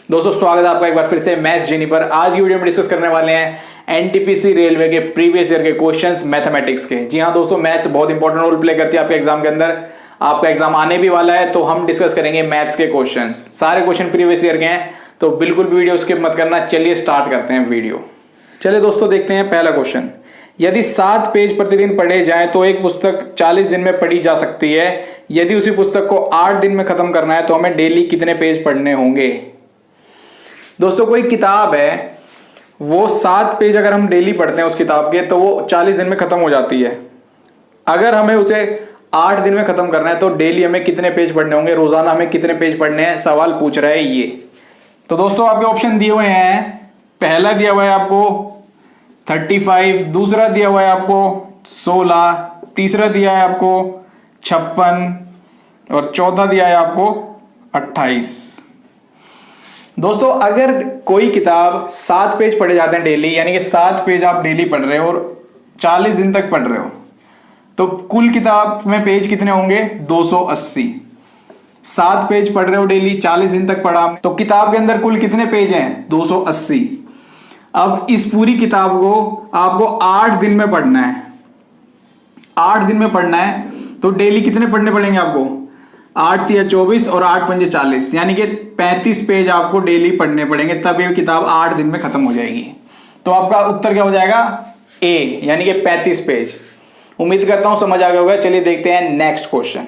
दोस्तों स्वागत है आपका एक बार फिर से मैथ्स जीनी पर। आज की वीडियो में डिस्कस करने वाले हैं एनटीपीसी रेलवे के प्रीवियस ईयर के क्वेश्चंस मैथमेटिक्स के। जी हाँ दोस्तों, मैथ्स बहुत इंपॉर्टेंट रोल प्ले करती है आपके एग्जाम के अंदर। आपका एग्जाम आने भी वाला है तो हम डिस्कस करेंगे मैथ्स के क्वेश्चंस। सारे क्वेश्चन प्रीवियस ईयर के हैं तो बिल्कुल भी वीडियो स्किप मत करना। चलिए स्टार्ट करते हैं वीडियो। चलिए दोस्तों देखते हैं पहला क्वेश्चन। यदि 7 पेज प्रतिदिन पढ़े जाएं तो एक पुस्तक 40 दिन में पढ़ी जा सकती है। यदि उसी पुस्तक को 8 दिन में खत्म करना है तो हमें डेली कितने पेज पढ़ने होंगे। दोस्तों कोई किताब है, वो 7 पेज अगर हम डेली पढ़ते हैं उस किताब के तो वो 40 दिन में खत्म हो जाती है। अगर हमें उसे 8 दिन में खत्म करना है तो डेली हमें कितने पेज पढ़ने होंगे, रोजाना हमें कितने पेज पढ़ने हैं, सवाल पूछ रहा है ये। तो दोस्तों आपके ऑप्शन दिए हुए हैं। पहला दिया हुआ है आपको 35, दूसरा दिया हुआ है आपको 16, तीसरा दिया है आपको 56 और चौथा दिया है आपको 28। दोस्तों अगर कोई किताब 7 पेज पढ़े जाते हैं डेली, यानी कि 7 पेज आप डेली पढ़ रहे हो और 40 दिन तक पढ़ रहे हो, तो कुल किताब में पेज कितने होंगे? 280। 7 पेज पढ़ रहे हो डेली, 40 दिन तक पढ़ा, तो किताब के अंदर कुल कितने पेज हैं? 280। अब इस पूरी किताब को आपको 8 दिन में पढ़ना है। 8 दिन में पढ़ना है तो डेली कितने पढ़ने पड़ेंगे आपको? 8 या 24 और 8 पंजे 40, यानी कि 35 पेज आपको डेली पढ़ने पड़ेंगे, तब ये किताब 8 दिन में खत्म हो जाएगी। तो आपका उत्तर क्या हो जाएगा? ए, यानी कि 35 पेज। उम्मीद करता हूं समझ आ गया होगा। चलिए देखते हैं नेक्स्ट क्वेश्चन।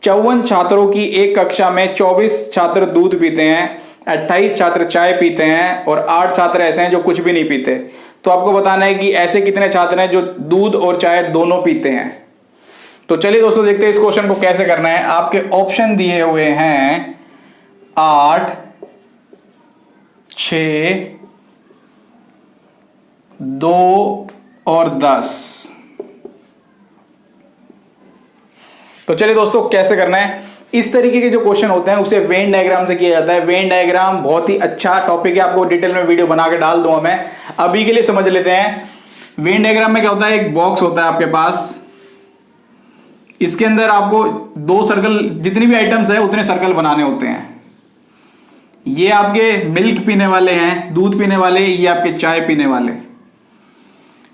54 छात्रों की एक कक्षा में 24 छात्र दूध पीते हैं, 28 छात्र चाय पीते हैं और 8 छात्र ऐसे हैं जो कुछ भी नहीं पीते। तो आपको बताना है कि ऐसे कितने छात्र हैं जो दूध और चाय दोनों पीते हैं। तो चलिए दोस्तों देखते हैं इस क्वेश्चन को कैसे करना है। आपके ऑप्शन दिए हुए हैं 8, 6, 2 और 10। तो चलिए दोस्तों कैसे करना है। इस तरीके के जो क्वेश्चन होते हैं उसे वेन डायग्राम से किया जाता है। वेन डायग्राम बहुत ही अच्छा टॉपिक है, आपको डिटेल में वीडियो बना के डाल दूंगा मैं। अभी के लिए समझ लेते हैं। वेन डायग्राम में क्या होता है, एक बॉक्स होता है आपके पास, इसके अंदर आपको 2 सर्कल, जितनी भी आइटम्स है उतने सर्कल बनाने होते हैं। ये आपके मिल्क पीने वाले हैं, दूध पीने वाले, ये आपके चाय पीने वाले।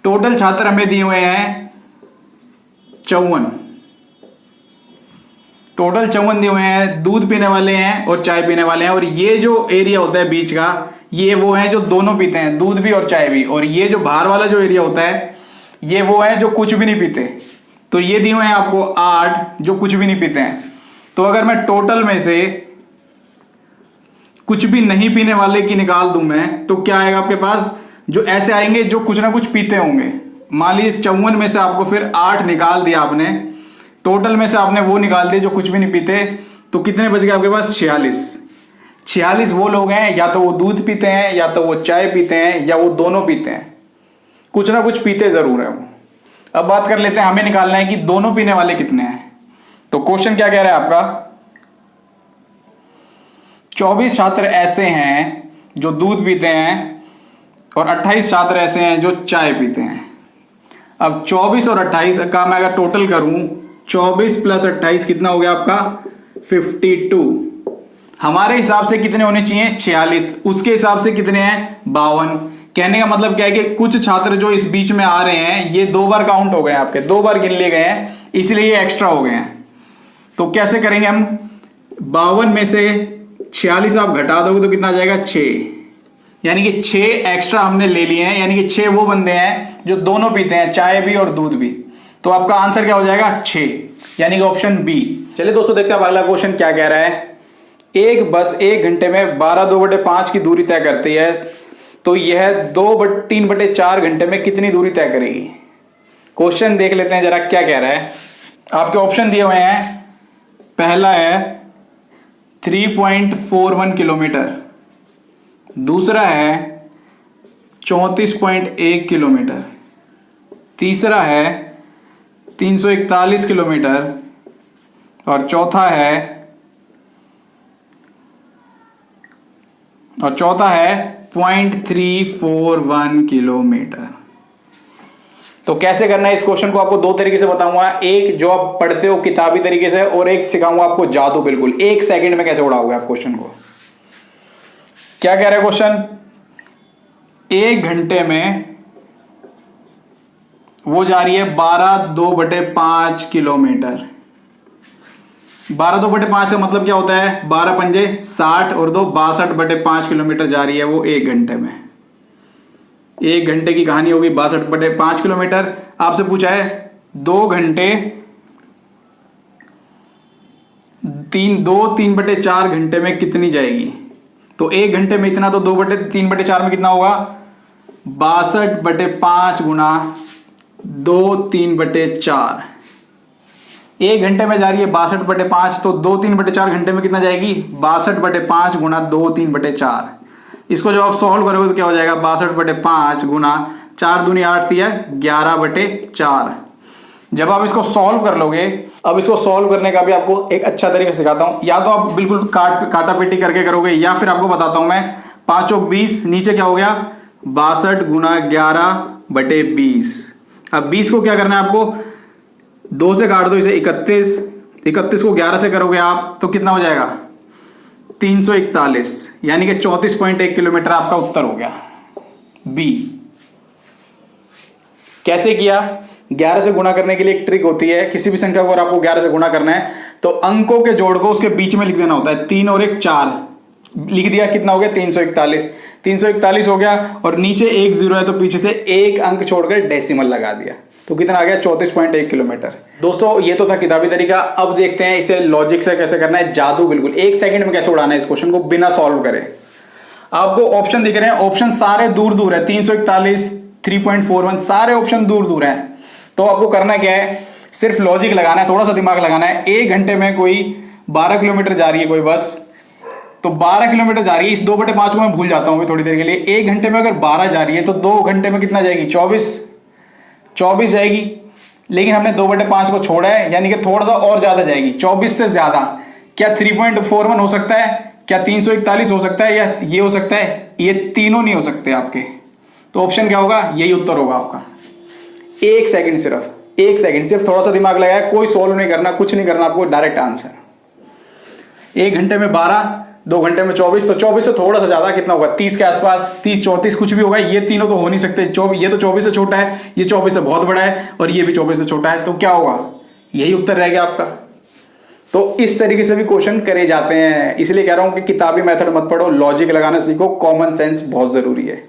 टोटल छात्र हमें दिए हुए हैं 54। टोटल 54 दिए हुए हैं, दूध पीने वाले हैं और चाय पीने वाले हैं। और ये जो एरिया होता है बीच का, ये वो है जो दोनों पीते हैं, दूध भी और चाय भी। और ये जो बाहर वाला जो एरिया होता है, ये वो है जो कुछ भी नहीं पीते। तो ये दिए हुए हैं आपको 8 जो कुछ भी नहीं पीते हैं। तो अगर मैं टोटल में से कुछ भी नहीं पीने वाले की निकाल दूं मैं, तो क्या आएगा आपके पास? जो ऐसे आएंगे जो कुछ ना कुछ पीते होंगे। मान लीजिए 54 में से आपको फिर 8 निकाल दिया आपने, टोटल में से आपने वो निकाल दिए जो कुछ भी नहीं पीते, तो कितने बच गए आपके पास? 46। 46 वो लोग हैं, या तो वो दूध पीते हैं, या तो वो चाय पीते हैं, या वो दोनों पीते हैं। कुछ ना कुछ पीते जरूर है वो। अब बात कर लेते हैं, हमें निकालना है कि दोनों पीने वाले कितने हैं। तो क्वेश्चन क्या कह रहा है आपका? 24 छात्र ऐसे हैं जो दूध पीते हैं और 28 छात्र ऐसे हैं जो चाय पीते हैं। अब 24 और 28 का मैं अगर टोटल करूं, 24 प्लस 28 कितना हो गया आपका? 52। हमारे हिसाब से कितने होने चाहिए? 46। उसके हिसाब से कितने हैं? 52। कहने का मतलब क्या है कि कुछ छात्र जो इस बीच में आ रहे हैं, ये 2 बार काउंट हो गए हैं, आपके 2 बार गिन लिए गए हैं, इसलिए ये एक्स्ट्रा हो गए हैं। तो कैसे करेंगे हम? 52 में से 46 आप घटा दोगे तो कितना आ जाएगा? 6। यानी कि 6 एक्स्ट्रा हमने ले लिए हैं, यानी कि 6 वो बंदे हैं जो दोनों पीते हैं, चाय भी और दूध भी। तो आपका आंसर क्या हो जाएगा? 6, यानी कि ऑप्शन बी। चलिए दोस्तों देखते हैं अगला क्वेश्चन क्या कह रहा है। एक बस 1 घंटे में 12/2/5 की दूरी तय करती है, तो यह 2/3/4 घंटे में कितनी दूरी तय करेगी। क्वेश्चन देख लेते हैं जरा क्या कह रहा है। आपके ऑप्शन दिए हुए हैं। पहला है 3.41 किलोमीटर, दूसरा है 34.1 किलोमीटर, तीसरा है 341 किलोमीटर और चौथा है 0.341 किलोमीटर। तो कैसे करना है इस क्वेश्चन को आपको 2 तरीके से बताऊंगा। एक जो आप पढ़ते हो किताबी तरीके से, और एक सिखाऊंगा आपको जादू, बिल्कुल 1 सेकंड में कैसे उड़ाओगे आप क्वेश्चन को। क्या कह रहा है क्वेश्चन, 1 घंटे में वो जा रही है 12/2/5 किलोमीटर। 12/2/5 का मतलब क्या होता है, 12 पंजे 60 और 2 62/5 किलोमीटर जा रही है वो 1 घंटे में। 1 घंटे की कहानी होगी 62/5 किलोमीटर। आपसे पूछा है 2 घंटे 3/4 घंटे में कितनी जाएगी। तो 1 घंटे में इतना, तो 2/3/4 में कितना होगा, 62/5 गुना 2/3/4। 1 घंटे में जा रही है 62/5, तो 2/3/4 घंटे में कितना जाएगी, 62/5 गुना 2/3/4। इसको जब आप सॉल्व करोगे तो क्या हो जाएगा, 62/5 गुना 4 दूनी 8 दिया 11/4। जब आप इसको सॉल्व कर लोगे, अब इसको सॉल्व करने का भी आपको एक अच्छा तरीका सिखाता हूं। या तो आप बिल्कुल काटा पीटी करके करोगे, या फिर आपको बताता हूं मैं, 5 और 20, नीचे क्या हो गया 62 गुना 11/20। अब 20 को क्या करना है आपको, 2 से काट दो इसे, 31 को 11 से करोगे आप तो कितना हो जाएगा 341, यानी कि 34.1 किलोमीटर आपका उत्तर हो गया बी। कैसे किया, 11 से गुणा करने के लिए एक ट्रिक होती है। किसी भी संख्या को अगर आपको 11 से गुणा करना है तो अंकों के जोड़ को उसके बीच में लिख देना होता है। 3 और 1 4 लिख दिया, कितना हो गया 341 हो गया, और नीचे 1 0 है तो पीछे से एक अंक छोड़कर डेसिमल लगा दिया, तो कितना आ गया 34.1 किलोमीटर। दोस्तों ये तो था किताबी तरीका। अब देखते हैं इसे लॉजिक से कैसे करना है, जादू बिल्कुल 1 सेकंड में कैसे उड़ाना है इस क्वेश्चन को बिना सॉल्व करे। आपको ऑप्शन दिख रहे हैं, ऑप्शन सारे दूर दूर है, 341, 3.41 सारे ऑप्शन दूर दूर हैं। तो आपको करना क्या है, सिर्फ लॉजिक लगाना है, थोड़ा सा दिमाग लगाना है। 1 घंटे में कोई 12 किलोमीटर जा रही है कोई बस, तो 12 किलोमीटर जा रही है, इस 2/5 को मैं भूल जाता हूं थोड़ी देर के लिए। 1 घंटे में अगर 12 जा रही है तो 2 घंटे में कितना जाएगी, 24 जाएगी। लेकिन हमने 2/5 को छोड़ा है, यानी कि थोड़ा सा और ज्यादा जाएगी, 24 से ज्यादा। क्या 3.41 हो सकता है, क्या 341 हो सकता है, या ये हो सकता है, ये तीनों नहीं हो सकते आपके। तो ऑप्शन क्या होगा, यही उत्तर होगा आपका। 1 सेकंड, सिर्फ 1 सेकंड, सिर्फ थोड़ा सा दिमाग लगाया, कोई सॉल्व नहीं करना, कुछ नहीं करना आपको, डायरेक्ट आंसर। 1 घंटे में 12, 2 घंटे में 24, तो 24 से थोड़ा सा ज्यादा कितना होगा, 30 के आसपास, 30 34 कुछ भी होगा। ये तीनों तो हो नहीं सकते, ये तो 24 से छोटा है, ये 24 से बहुत बड़ा है, और ये भी 24 से छोटा है, तो क्या होगा, यही उत्तर रह गया आपका। तो इस तरीके से भी क्वेश्चन करे जाते हैं, इसलिए कह रहा हूं कि किताबी मेथड मत पढ़ो, लॉजिक लगाना सीखो, कॉमन सेंस बहुत जरूरी है।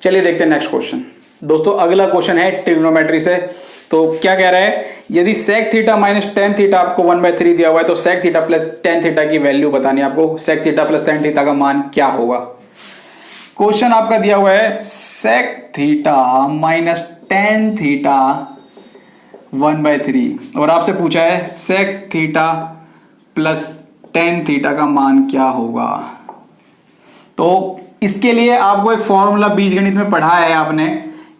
चलिए देखते हैं नेक्स्ट क्वेश्चन। दोस्तों अगला क्वेश्चन है ट्रिग्नोमेट्री से। तो क्या कह रहा है, यदि sec theta minus tan theta आपको 1/3 दिया हुआ है, तो sec theta plus tan theta की वैल्यू बतानी है आपको। sec theta plus tan theta का मान क्या होगा। क्वेश्चन आपका दिया हुआ है sec theta minus tan theta 1/3, और आपसे पूछा है sec theta plus tan theta का मान क्या होगा। तो इसके लिए आपको एक फॉर्मूला बीजगणित में पढ़ा है आपने,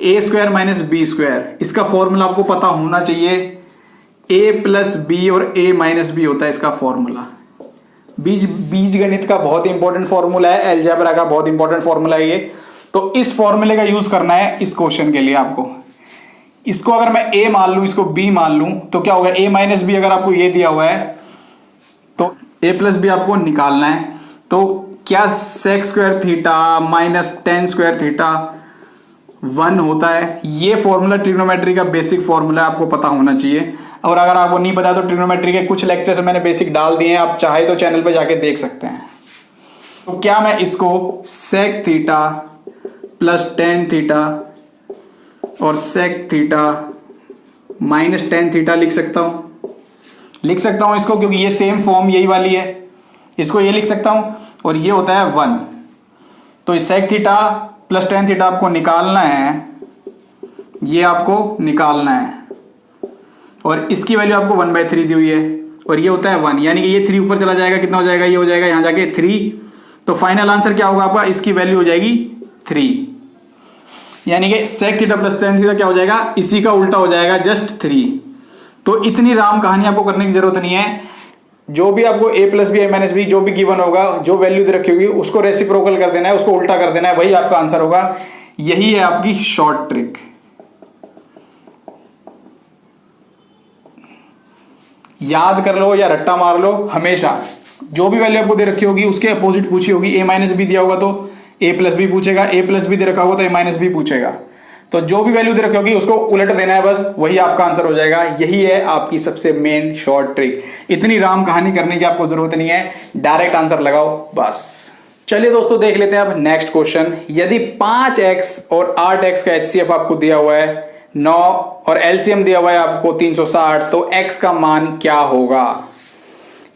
a² माइनस b²। इसका फॉर्मूला आपको पता होना चाहिए, a प्लस बी और a माइनस बी होता है इसका फॉर्मूला। बीजगणित का बहुत इंपॉर्टेंट फॉर्मूला है, अलजेब्रा का बहुत इंपॉर्टेंट फॉर्मूला है ये। तो इस फॉर्मूले का यूज करना है इस क्वेश्चन के लिए आपको। इसको अगर मैं a मान लूं, इसको b मान लूं, तो क्या होगा, a माइनस बी अगर आपको ये दिया हुआ है तो a प्लस बी आपको निकालना है। तो क्या sec² theta minus tan² theta 1 होता है। ये फॉर्मूला ट्रिग्नोमेट्री का बेसिक फॉर्मूला आपको पता होना चाहिए, और अगर आपको नहीं पता तो ट्रिग्नोमेट्री के कुछ लेक्चर्स मैंने बेसिक डाल दिए हैं, आप चाहे तो चैनल पे जाके देख सकते हैं। तो क्या मैं इसको sec theta plus tan theta और sec theta minus tan theta लिख सकता हूं इसको, क्योंकि ये सेम फॉर्म यही वाली है। इसको ये लिख सकता हूं, और ये होता है 1। तो इस sec theta plus tan theta आपको निकालना है, ये आपको निकालना है, और इसकी वैल्यू आपको 1/3 दी हुई है, और ये होता है 1, यानी कि ये 3 ऊपर चला जाएगा, कितना हो जाएगा, ये हो जाएगा यहां जाके 3। तो फाइनल आंसर क्या होगा आपका, इसकी वैल्यू हो जाएगी 3, यानी कि sec theta plus tan theta क्या हो जाएगा, इसी का उल्टा हो जाएगा, जस्ट 3। तो इतनी राम कहानी आपको करने की जरूरत नहीं है। जो भी आपको a plus B, a minus B जो भी गिवन होगा, जो वैल्यू दे रखी होगी, उसको रेसिप्रोकल कर देना है, उसको उल्टा कर देना है, वही आपका आंसर होगा। यही है आपकी शॉर्ट ट्रिक। याद कर लो या रट्टा मार लो, हमेशा जो भी वैल्यू आपको दे रखी होगी उसके अपोजिट पूछी होगी। a माइनस बी दिया होगा तो ए प्लस बी पूछेगा, ए प्लस बी दे रखा होगा तो ए माइनस बी पूछेगा। तो जो भी वैल्यू दे रखी होगी उसको उलट देना है, बस वही आपका आंसर हो जाएगा। यही है आपकी सबसे मेन शॉर्ट ट्रिक। इतनी राम कहानी करने की आपको जरूरत नहीं है, डायरेक्ट आंसर लगाओ बस। चलिए दोस्तों देख लेते हैं अब नेक्स्ट क्वेश्चन। यदि 5x और 8x का HCF आपको दिया हुआ है 9 और LCM दिया हुआ है आपको 360, तो x का मान क्या होगा?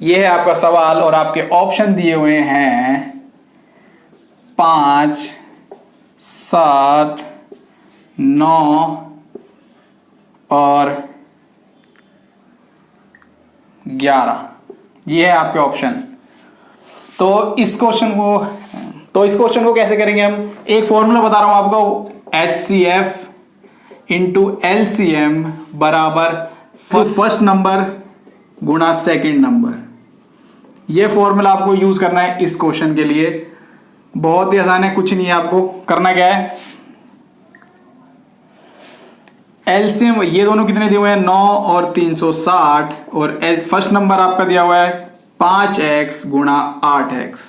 यह है आपका सवाल और आपके ऑप्शन दिए हुए हैं 5, 7, 9 और 11। ये है आपके ऑप्शन। तो इस क्वेश्चन को कैसे करेंगे हम? एक फॉर्मूला बता रहा हूं आपको, HCF इंटू LCM बराबर फर्स्ट नंबर गुणा सेकंड नंबर। यह फॉर्मूला आपको यूज करना है इस क्वेश्चन के लिए। बहुत ही आसान है, कुछ नहीं है, आपको करना क्या है, LCM ये दोनों कितने दिए हुए हैं 9 और 360, और फर्स्ट नंबर आपका दिया हुआ है 5x गुणा 8x।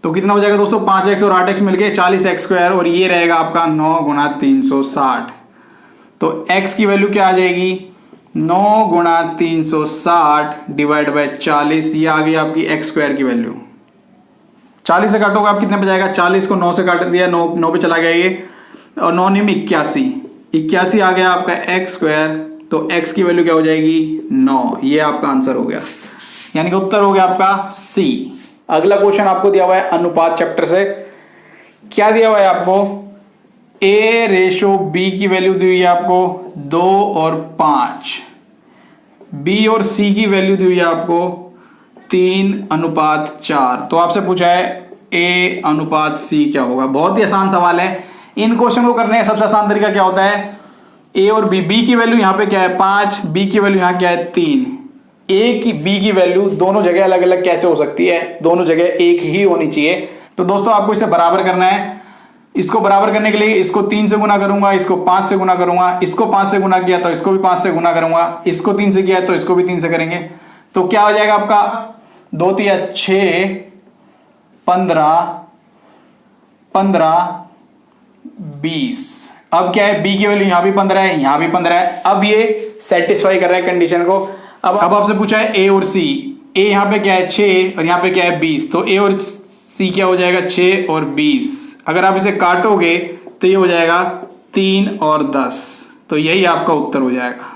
तो कितना हो जाएगा दोस्तों? 5x और 8x मिलके 40x², और ये रहेगा आपका 9 गुणा 360। तो x की वैल्यू क्या आ जाएगी? 9 गुणा 360 डिवाइड बाय 40। ये आ गई आपकी x² की वैल्यू। 40 से काटोगे आप कितने पे जाएगा? 40 को 9 से काट दिया, 9 पे चला गया ये, और 9 में 81 आ गया आपका x²। तो x की वैल्यू क्या हो जाएगी? 9। ये आपका आंसर हो गया, यानी कि उत्तर हो गया आपका C। अगला क्वेश्चन आपको दिया हुआ है अनुपात चैप्टर से। क्या दिया हुआ है आपको? A/B की वैल्यू दी हुई है आपको 2 और 5। B और C की वैल्यू दी हुई है आपको 3:4। तो आपसे पूछा है A/C क्या होगा? बहुत ही आसान सवाल है। इन क्वेश्चन को करने का सबसे आसान तरीका क्या होता है? A और B की वैल्यू यहाँ पे क्या है 5, B की वैल्यू यहाँ क्या है 3। A की B की वैल्यू दोनों जगह अलग अलग कैसे हो सकती है? दोनों जगह एक ही होनी चाहिए। तो दोस्तों आपको इसे बराबर करना है। इसको बराबर करने के लिए इसको 3 से गुना करूंगा, इसको 5 से गुना करूंगा, इसको 5 से गुना किया तो इसको भी 5 से गुना करूंगा, इसको 3 से किया तो इसको भी 3 से करेंगे। तो क्या हो जाएगा आपका? 2 3 6 15 20। अब क्या है? B की वैल्यू यहां भी 15 है, यहां भी 15 है। अब ये सेटिस्फाई कर रहा है कंडीशन को। अब आपसे पूछा है A और C। A यहां पे क्या है 6 और यहां पे क्या है 20। तो A और C क्या हो जाएगा? 6 और 20। अगर आप इसे काटोगे तो ये हो जाएगा 3 और 10। तो यही आपका उत्तर हो जाएगा।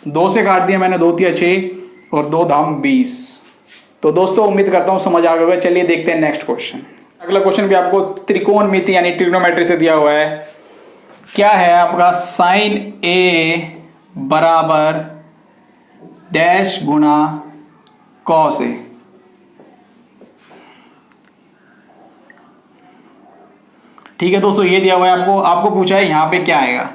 2 से काट दिया मैंने, 2 3 6 और 2 धाम 20। तो दोस्तों उम्मीद करता हूं समझ आ गया। चलिए देखते हैं नेक्स्ट क्वेश्चन। अगला क्वेश्चन भी आपको त्रिकोणमिति यानी ट्रिग्नोमेट्री से दिया हुआ है। क्या है आपका? साइन A बराबर डैश गुणा कॉस A। ठीक है दोस्तों, ये दिया हुआ है आपको पूछा है यहां पे क्या आएगा।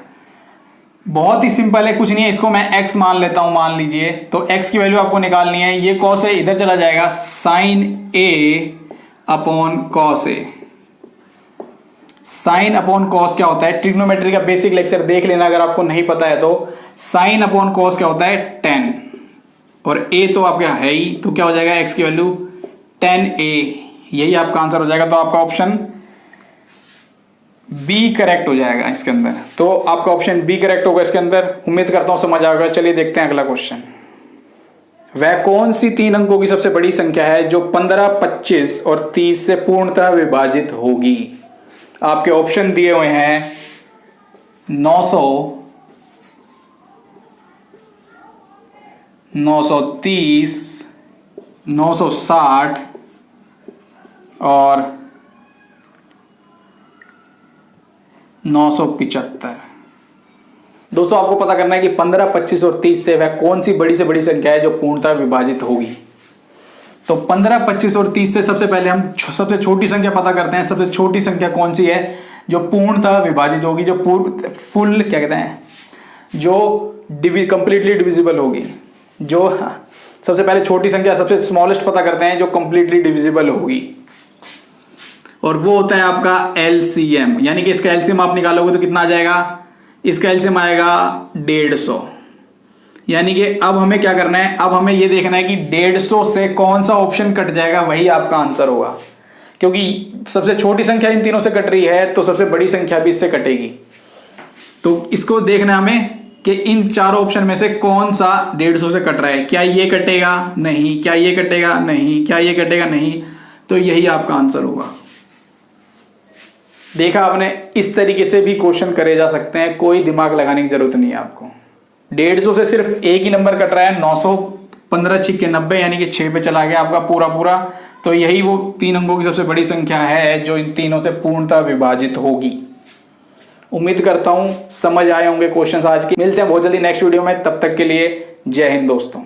बहुत ही सिंपल है, कुछ नहीं है। इसको मैं x मान लेता हूं, मान लीजिए। तो x की वैल्यू आपको निकालनी है। ये कॉस है, इधर चला जाएगा sine A upon cos A। Sine upon cos क्या होता है? ट्रिग्नोमेट्री का बेसिक लेक्चर देख लेना अगर आपको नहीं पता है तो। साइन अपॉन कॉस क्या होता है? 10, और A तो आपका है ही, तो क्या हो जाएगा x की वैल्यू 10A। यही आपका आंसर हो जाएगा। तो आपका ऑप्शन B करेक्ट हो जाएगा इसके अंदर। तो आपका ऑप्शन B करेक्ट होगा इसके अंदर। उम्मीद करता हूं समझ आ गया। चलिए देखते हैं अगला क्वेश्चन। वह कौन सी 3 अंकों की सबसे बड़ी संख्या है जो 15, 25 और 30 से पूर्णतः विभाजित होगी? आपके ऑप्शन दिए हुए हैं 900, 930, 960 और 975। दोस्तों आपको पता करना है कि 15, 25 और 30 से वह कौन सी बड़ी से बड़ी संख्या है जो पूर्णतः विभाजित होगी। तो 15, 25 और 30 से सबसे पहले हम सबसे छोटी संख्या पता करते हैं। सबसे छोटी संख्या कौन सी है जो पूर्णतः विभाजित होगी, जो फुल क्या कहते हैं, जो कंप्लीटली डिविजिबल होगी। जो सबसे पहले छोटी संख्या सबसे स्मॉलेस्ट पता करते हैं जो कंप्लीटली डिविजिबल होगी, और वो होता है आपका LCM। यानी कि इसका LCM आप निकालोगे तो कितना आ जाएगा? इसका LCM आएगा 150। यानी कि अब हमें क्या करना है, अब हमें ये देखना है कि 150 से कौन सा ऑप्शन कट जाएगा, वही आपका आंसर होगा। क्योंकि सबसे छोटी संख्या इन तीनों से कट रही है तो सबसे बड़ी संख्या भी इससे कटेगी। तो इसको देखना है हमें कि इन चारों ऑप्शन में से कौन सा 150 से कट रहा है। क्या ये कटेगा? नहीं। क्या ये कटेगा? नहीं। क्या ये कटेगा? नहीं। तो यही आपका आंसर होगा। देखा आपने, इस तरीके से भी क्वेश्चन करे जा सकते हैं, कोई दिमाग लगाने की जरूरत नहीं है आपको। 150 से सिर्फ एक ही नंबर कट रहा है, 915 छिक्के 90, यानी कि 6 पे चला गया आपका पूरा पूरा। तो यही वो 3 अंकों की सबसे बड़ी संख्या है जो इन तीनों से पूर्णतः विभाजित होगी। उम्मीद करता हूं समझ आए होंगे क्वेश्चंस आज के। मिलते हैं बहुत जल्दी नेक्स्ट वीडियो में, तब तक के लिए जय हिंद दोस्तों।